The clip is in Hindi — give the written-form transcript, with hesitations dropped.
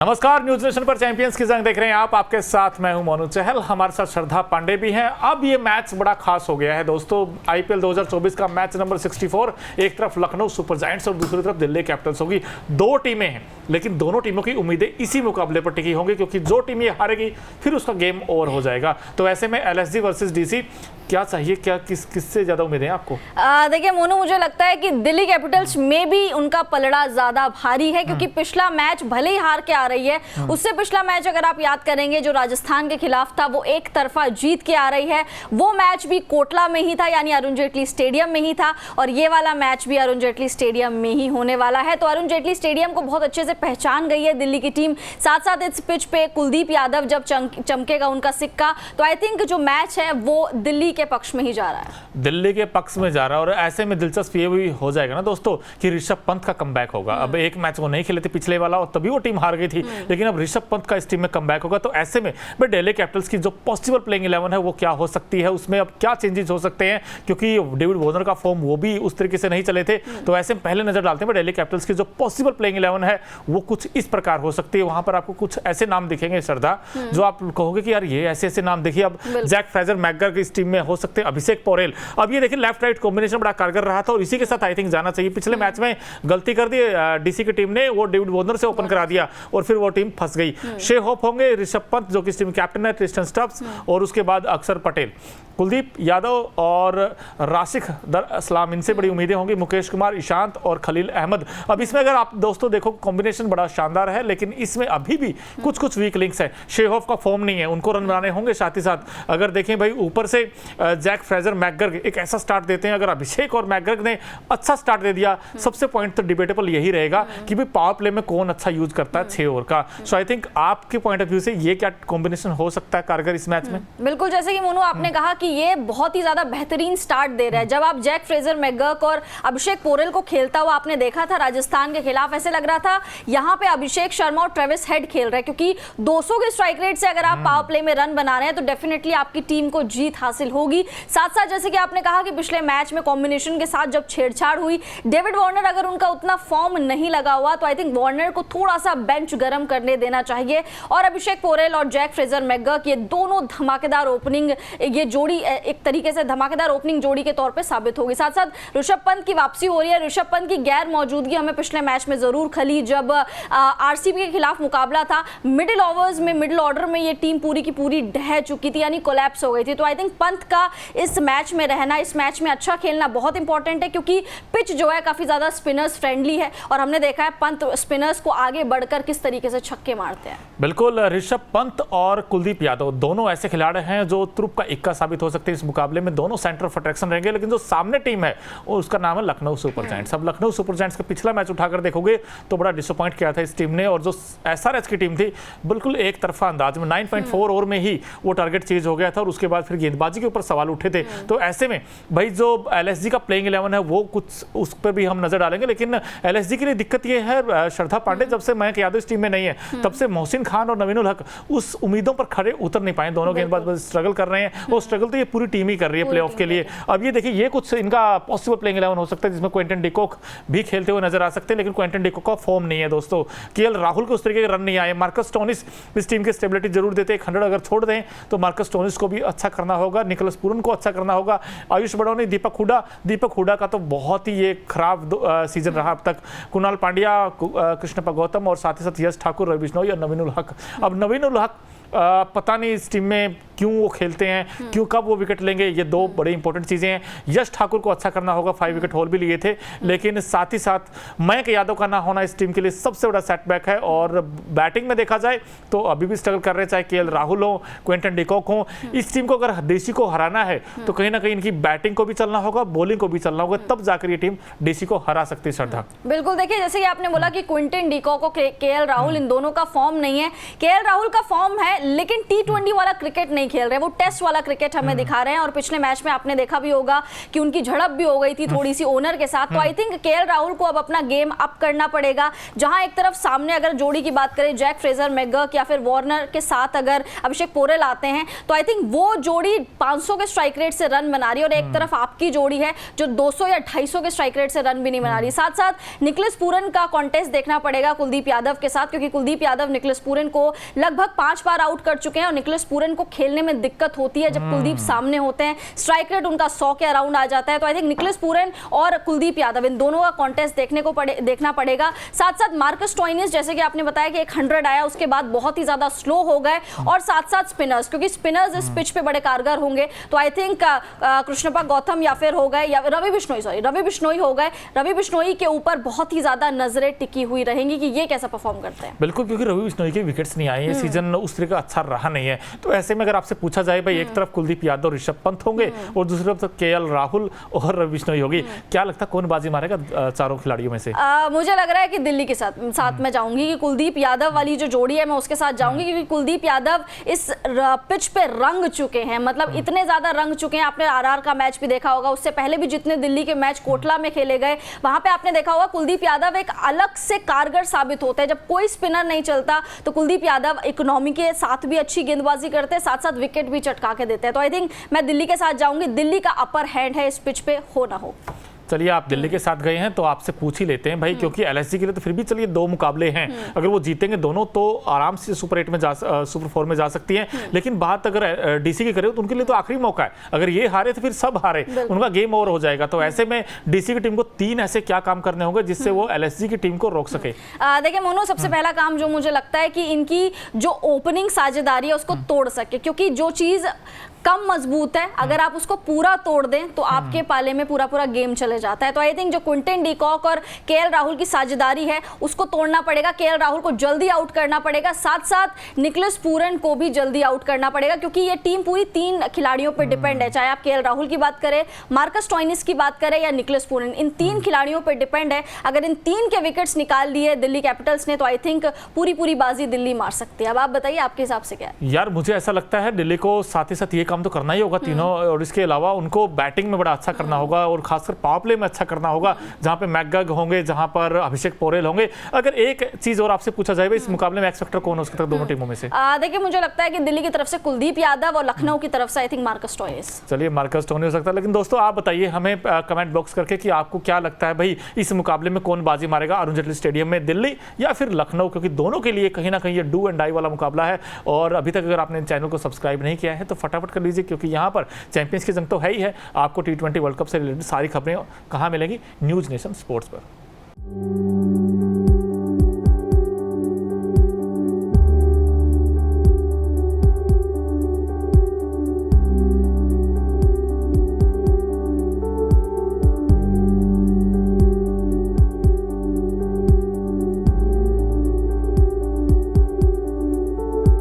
नमस्कार, न्यूज नेशन पर चैंपियंस की जंग देख रहे हैं आप। आपके साथ मैं हूं मोनू चहल, हमारे साथ श्रद्धा पांडे भी हैं। अब ये मैच बड़ा खास हो गया है दोस्तों। आईपीएल 2024 का मैच नंबर 64, एक तरफ लखनऊ सुपर जायंट्स और दूसरी तरफ दिल्ली कैपिटल्स होगी। दो टीमें हैं, लेकिन दोनों टीमों की उम्मीदें इसी मुकाबले पर टिकी होंगी, क्योंकि जो टीम ये हारेगी फिर उसका गेम ओवर हो जाएगा। तो ऐसे में एलएसजी वर्सेस डीसी, क्या चाहिए, क्या किससे ज्यादा उम्मीदें हैं आपको? देखिए मोनू, मुझे लगता है कि दिल्ली कैपिटल्स में भी उनका पलड़ा ज्यादा भारी है, क्योंकि पिछला मैच भले ही हार के आ रही है, उससे पिछला मैच अगर आप याद करेंगे जो राजस्थान के खिलाफ था वो एक तरफा जीत के आ रही है। वो मैच भी कोटला में ही था, यानी अरुण जेटली स्टेडियम में ही था, और ये वाला मैच भी अरुण जेटली स्टेडियम में ही होने वाला है। तो अरुण जेटली स्टेडियम को बहुत अच्छे से पहचान गई है दिल्ली की टीम। साथ साथ इस पिच पे कुलदीप यादव जब चमकेगा उनका सिक्का, तो आई थिंक जो मैच है वो दिल्ली के पक्ष में ही जा रहा है, दिल्ली के पक्ष में जा रहा है। और ऐसे में दिलचस्प ये भी हो जाएगा ना दोस्तों कि ऋषभ पंत का कमबैक होगा। अब एक मैच वो नहीं खेले थे पिछले वाला, और तभी वो टीम हार गई थी, लेकिन अब ऋषभ पंत का इस टीम में कमबैक होगा। तो ऐसे में दिल्ली कैपिटल्स की जो पॉसिबल प्लेइंग 11 है वो क्या हो सकती है, उसमें अब क्या चेंजेस हो सकते हैं, क्योंकि डेविड वॉर्नर का फॉर्म वो भी उस तरीके से नहीं चले थे। तो ऐसे में पहले नजर डालते हैं दिल्ली कैपिटल्स की जो पॉसिबल प्लेइंग 11 है वो कुछ इस प्रकार हो सकती है। वहां पर आपको कुछ ऐसे नाम दिखेंगे श्रद्धा, जो आप कहोगे कि यार ये ऐसे ऐसे नाम देखिए। अब जैक फ्रेजर मैकगर की इस टीम में हो सकते हैं अभिषेक पौरेल। अब ये देखिए लेफ्ट राइट कॉम्बिनेशन बड़ा कारगर रहा था, और इसी के साथ आई थिंक जाना चाहिए। पिछले मैच में गलती कर दी डीसी की टीम ने, वो डेविड वॉर्नर से ओपन करा दिया और फिर वो टीम फंस गई। शे होप होंगे, ऋषभ पंत जो कि इस टीम कैप्टन है, ट्रिस्टन स्टब्स, और उसके बाद अक्षर पटेल, कुलदीप यादव और राशिक दर असलाम, इनसे बड़ी उम्मीदें होंगी। मुकेश कुमार, ईशांत और खलील अहमद। अब इसमें अगर आप दोस्तों देखो कॉम्बिनेशन बड़ा शानदार है, लेकिन इसमें अभी भी कुछ वीक लिंक्स है। शेहोफ का फॉर्म नहीं है, उनको रन बनाने होंगे। साथ ही साथ अगर देखें भाई ऊपर से जैक फ्रेजर मैकगर एक ऐसा स्टार्ट देते हैं, अगर अभिषेक और मैकगर ने अच्छा स्टार्ट दे दिया, सबसे पॉइंट तो डिबेटेबल यही रहेगा कि भाई पावर प्ले में कौन अच्छा यूज करता है 6 ओवर का। सो आई थिंक आपके पॉइंट ऑफ व्यू से ये क्या कॉम्बिनेशन हो सकता है कारगर इस मैच में? बिल्कुल, जैसे कि मोनू आपने कहा कि ये बहुत ही ज्यादा बेहतरीन स्टार्ट दे रहा है। जब आप जैक फ्रेजर मैकगर्क और अभिषेक पोरेल को खेलता हुआ आपने देखा था राजस्थान के खिलाफ, ऐसे लग रहा था यहाँ पे अभिषेक शर्मा और ट्रेविस हेड खेल रहे हैं, क्योंकि 200 के स्ट्राइक रेट से अगर आप पावर प्ले में रन बना रहे हैं तो डेफिनेटली आपकी टीम को जीत हासिल होगी। साथ साथ जैसे कि आपने कहा कि पिछले मैच में कॉम्बिनेशन के साथ जब छेड़छाड़ हुई, डेविड वार्नर अगर उनका उतना फॉर्म नहीं लगा हुआ, तो आई थिंक वार्नर को थोड़ा सा बेंच गर्म करने देना चाहिए। और अभिषेक पोरेल और जैक फ्रेजर मैकगर्क, ये दोनों धमाकेदार ओपनिंग, ये जोड़ी एक तरीके से धमाकेदार ओपनिंग जोड़ी के तौर पे साबित होगी। साथ साथ ऋषभ पंत की वापसी हो रही है। ऋषभ पंत की गैर मौजूदगी हमें पिछले मैच में जरूर खली, जब आरसीबी के खिलाफ मुकाबला था। मिडिल ओवर्स में, मिडिल ऑर्डर में ये टीम पूरी की पूरी ढह चुकी थी, यानी कोलैप्स हो गई थी। तो आई थिंक पंत का इस मैच में रहना, इस मैच में अच्छा खेलना बहुत इंपॉर्टेंट है, क्योंकि पिच जो है काफी ज्यादा स्पिनर्स फ्रेंडली है, और हमने देखा है पंत स्पिनर्स को आगे बढ़कर किस तरीके से छक्के मारते हैं। बिल्कुल, ऋषभ पंत और कुलदीप यादव दोनों ऐसे खिलाड़ी हैं जो तुरुप का इक्का साबित हो सकते हैं इस मुकाबले में। दोनों सेंटर ऑफ अट्रैक्शन रहेंगे, लेकिन जो सामने टीम है उसका नाम है लखनऊ सुपर जायंट्स। अब लखनऊ सुपर जायंट्स का पिछला मैच उठाकर देखोगे तो बड़ा डिसअपॉइंट किया था इस टीम ने, और जो एसआरएच की टीम थी बिल्कुल एक तरफा अंदाज में 9.4 ओवर में ही वो टारगेट चेंज हो गया था, और उसके बाद फिर गेंदबाजी के ऊपर सवाल उठे थे। तो ऐसे में भाई जो एलएसजी का प्लेइंग 11 है वो कुछ उस पर भी हम नजर डालेंगे। लेकिन एलएसजी के लिए दिक्कत ये है श्रद्धा पांडे, जब से मयंक यादव इस टीम में नहीं है तब से मोहसिन खान और नवीन उल हक उस उम्मीदों पर खड़े उतर नहीं पाए। दोनों गेंदबाज स्ट्रगल कर रहे हैं, और स्ट्रगल तो ये पूरी टीम ही कर रही है प्लेऑफ के लिए। अब ये देखिए, ये कुछ इनका पॉसिबल प्लेइंग 11 हो सकता है, जिसमें क्विंटन डिकॉक भी खेलते हुए नजर आ सकते हैं, लेकिन क्विंटन डिकॉक का फॉर्म नहीं है दोस्तों। केएल राहुल को उस तरीके के रन नहीं आए। मार्कस स्टोनिस इस टीम की स्टेबिलिटी जरूर देते हैं। 100 अगर छोड़ दें तो मार्कस स्टोनिस को भी अच्छा करना होगा, निकोलस पूरन को अच्छा करना होगा, आयुष बड़ौनी, दीपक हुडा का तो बहुत ही ये खराब सीजन रहा अब तक, कुणाल पांड्या, कृष्णप्पा गौतम, और साथ ही साथ यश ठाकुर, रवि बिश्नोई और नवीन उल हक। अब नवीन उल हक पता नहीं इस टीम में क्यों वो खेलते हैं, क्यों कब वो विकेट लेंगे, ये दो बड़ी इंपॉर्टेंट चीजें हैं। यश ठाकुर को अच्छा करना होगा, 5 विकेट होल भी लिए थे, लेकिन साथ ही साथ मयंक यादव का ना होना इस टीम के लिए सबसे बड़ा सेटबैक है। और बैटिंग में देखा जाए तो अभी भी स्ट्रगल कर रहे हैं, चाहे केएल राहुल हो, क्विंटन डिकॉक हो। इस टीम को अगर डीसी को हराना है तो कहीं ना कहीं इनकी बैटिंग को भी चलना होगा, बॉलिंग को भी चलना होगा, तब जाकर ये टीम डीसी को हरा सकती है। श्रद्धा, बिल्कुल, देखिए जैसे कि आपने बोला कि क्विंटन डिकॉक और केएल राहुल, इन दोनों का फॉर्म नहीं है। केएल राहुल का फॉर्म है, लेकिन T20 वाला क्रिकेट नहीं खेल रहे, वो टेस्ट वाला क्रिकेट हमें दिखा रहे हैं। और पिछले मैच में आपने देखा भी होगा कि उनकी झड़प भी हो गई थी थोड़ी सी ओनर के साथ। तो आई थिंक केएल राहुल को अब अपना गेम अप करना पड़ेगा। जहां एक तरफ सामने अगर जोड़ी की बात करें जैक फ्रेजर मैकगर्क या फिर वार्नर के साथ अगर अभिषेक पोरेल आते हैं, तो आई थिंक वो जोड़ी 500 के स्ट्राइक रेट से रन बना रही है, और एक तरफ आपकी जोड़ी है जो 200 या 250 के स्ट्राइक रेट से रन भी नहीं बना रही। साथ साथ निकलस पूरन का कॉन्टेस्ट देखना पड़ेगा कुलदीप यादव के साथ, क्योंकि कुलदीप यादव निकलस पूरन को लगभग 5 बार आउट कर चुके हैं, और निकलस पूरन को खेलने में दिक्कत होती है जब कुलदीप सामने होते हैं। स्ट्राइक रेट उनका 100 के अराउंड आ जाता है। तो आई थिंक निकलस पूरन और कुलदीप यादव इन दोनों का कॉन्टेस्ट देखना पड़ेगा। साथ साथ मार्कस स्टोइनिस, जैसे कि आपने बताया कि एक 100 आया, उसके बाद बहुत ही ज्यादा स्लो हो गए, और साथ साथ स्पिनर्स, क्योंकि स्पिनर्स इस पिच पे बड़े कारगर होंगे। तो आई थिंक कृष्णप्पा गौतम या फिर हो गए, या रवि बिश्नोई हो गए। रवि बिश्नोई के ऊपर बहुत ही ज्यादा नजरें टिकी हुई रहेंगी कि ये कैसा परफॉर्म करते हैं। बिल्कुल, क्योंकि रवि बिश्नोई के विकेट्स नहीं आए, ये सीजन उस तरह का अच्छा रहा नहीं है। तो ऐसे में अगर आपसे पूछा जाए भाई, एक तरफ कुलदीप यादव ऋषभ पंत होंगे और दूसरी तरफ केएल राहुल और रवि बिश्नोई होगी, क्या लगता है कौन बाजी मारेगा चारों खिलाड़ियों में से? मुझे लग रहा है कि दिल्ली के साथ मैं जाऊंगी कि कुलदीप यादव वाली जो जोड़ी है मैं उसके साथ जाऊंगी, क्योंकि कुलदीप यादव इस पिच पे रंग चुके हैं, मतलब इतने ज्यादा रंग चुके हैं। आपने आरआर का मैच भी देखा होगा, उससे पहले भी जितने दिल्ली के मैच कोटला में खेले गए, वहां पे आपने देखा होगा कुलदीप यादव एक अलग से कारगर साबित होते हैं। जब कोई स्पिनर नहीं चलता तो कुलदीप यादव इकोनॉमी के साथ भी अच्छी गेंदबाजी करते हैं, साथ साथ विकेट भी चटका के देते हैं। तो आई थिंक मैं दिल्ली के साथ जाऊंगी। दिल्ली का अपर हैंड है इस पिच पे, हो ना हो। चलिए, आप दिल्ली के साथ गए हैं तो आपसे पूछ ही लेते हैं भाई, क्योंकि एलएसजी के लिए तो फिर भी चलिए 2 मुकाबले हैं, अगर वो जीतेंगे दोनों तो आराम से सुपर 4 में जा सकती हैं। लेकिन बात अगर डीसी की करें तो उनके लिए तो आखिरी मौका है, अगर ये हारे तो फिर सब हारे, उनका गेम ओवर हो जाएगा। तो ऐसे में डीसी की टीम को 3 ऐसे क्या काम करने होंगे जिससे वो एलएसजी की टीम को रोक सके? देखिए मोनू, सबसे पहला काम जो मुझे लगता है कि इनकी जो ओपनिंग साझेदारी है उसको तोड़ सके, क्योंकि जो चीज कम मजबूत है अगर आप उसको पूरा तोड़ दें तो आपके पाले में पूरा गेम चले जाता है। तो आई थिंक जो क्विंटन डी कॉक और केएल राहुल की साझेदारी है उसको तोड़ना पड़ेगा। केएल राहुल को जल्दी आउट करना पड़ेगा, साथ साथ निकलस पूरन को भी जल्दी आउट करना पड़ेगा, क्योंकि ये टीम पूरी 3 खिलाड़ियों पर डिपेंड है। चाहे आप केएल राहुल की बात करें, मार्कस स्टोइनिस की बात करें या निकलस पूरन, इन 3 खिलाड़ियों पर डिपेंड है। अगर इन 3 के विकेट्स निकाल दिए दिल्ली कैपिटल्स ने तो आई थिंक पूरी बाजी दिल्ली मार सकती है। अब आप बताइए आपके हिसाब से क्या है? यार, मुझे ऐसा लगता है दिल्ली को साथ ही साथ ये काम तो करना ही होगा तीनों, और इसके अलावा उनको बैटिंग में बड़ा अच्छा करना होगा और खासकर पावर प्ले में अच्छा करना होगा, जहां पे मैकगर्क होंगे, जहां पर अभिषेक पोरेल होंगे। अगर एक चीज और आपसे पूछा जाए इस मुकाबले में एक्स फैक्टर कौन हो सकता है दोनों टीमों में से? देखिए, मुझे लगता है कि दिल्ली की तरफ से कुलदीप यादव और लखनऊ की तरफ से आई थिंक मार्कस स्टोइनिस। चलिए, मार्कस स्टोइनिस हो सकता है। लेकिन दोस्तों, आप बताइए हमें कमेंट बॉक्स करके कि आपको क्या लगता है भाई, इस मुकाबले में कौन बाजी मारेगा, अरुण जेटली स्टेडियम में दिल्ली या फिर लखनऊ? क्योंकि दोनों के लिए कहीं ना कहीं ये डू एंड डाई वाला मुकाबला है। और अभी तक अगर आपने चैनल को सब्सक्राइब नहीं किया है तो फटाफट कर लीजिए, क्योंकि यहाँ पर चैंपियंस की जंग तो है ही है। आपको T20 वर्ल्ड कप से रिलेटेड सारी खबरें कहाँ मिलेंगी? न्यूज़ नेशन स्पोर्ट्स पर।